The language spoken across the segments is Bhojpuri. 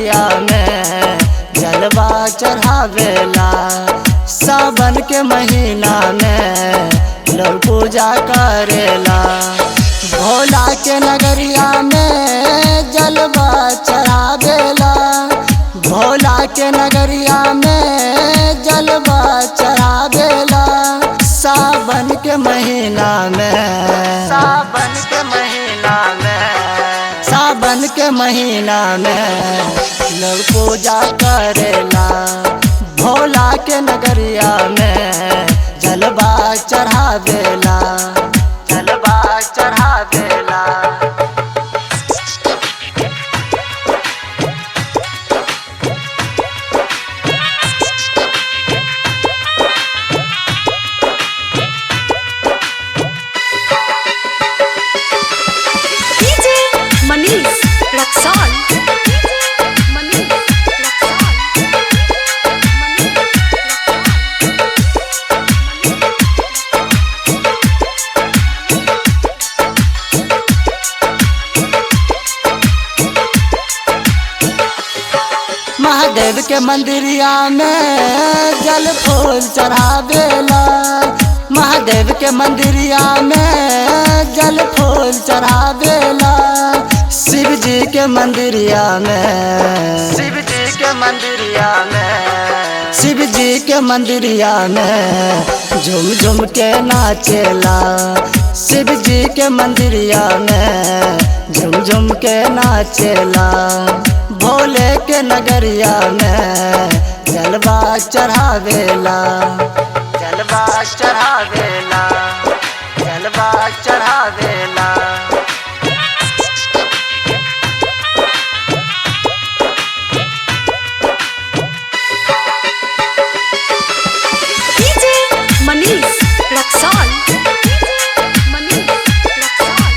नगरिया में जलवा चढ़ावेला। सावन के महीना में लोग पूजा करेला। भोला के नगरिया में जलवा चढ़ावेला। भोला के नगरिया में जलवा चढ़ावेला। सावन के महीना में, सावन के महीना में, सावन के महीना में लोग पूजा करेला। भोला के नगरिया में जलवा चढ़ावेला, जलवा चढ़ावेला। मनीष रक्सौल, मनीष रक्सौल, महादेव के मंदिरिया में जल फूल चढ़ावेला। महादेव के मंदिरिया में जल फूल चढ़ावेला। शिव जी के मंदिरिया में, शिव जी के मंदिरिया में, शिव जी के मंदिरिया में झूम झूम के नाचेला। शिव जी के मंदिरिया में झूम झूम के नाचेला। भोले के नगरिया में जलवा चढ़ावेला, जलवा चढ़ावेला, जलवा चढ़ावेला। मनीष रक्सौल, मनीष रक्सौल,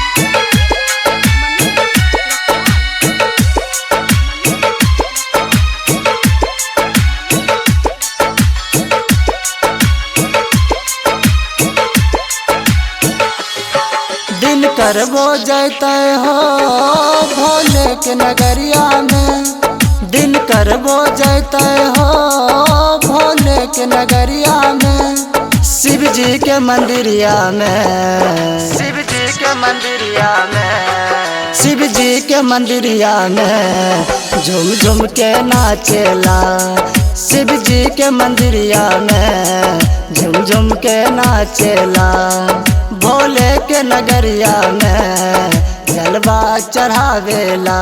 दिन करबो जैते हो भोले के नगरिया में। दिन करबो जैते हो भोले के नगरिया में। शिव जी के मंदिरिया में, शिव जी के मंदिरिया में, शिव जी के मंदिरिया में झूम झूम के नाचेला। शिव जी के मंदिरिया में झूम झूम के नाचेला। भोले के नगरिया में जलवा चढ़ावेला।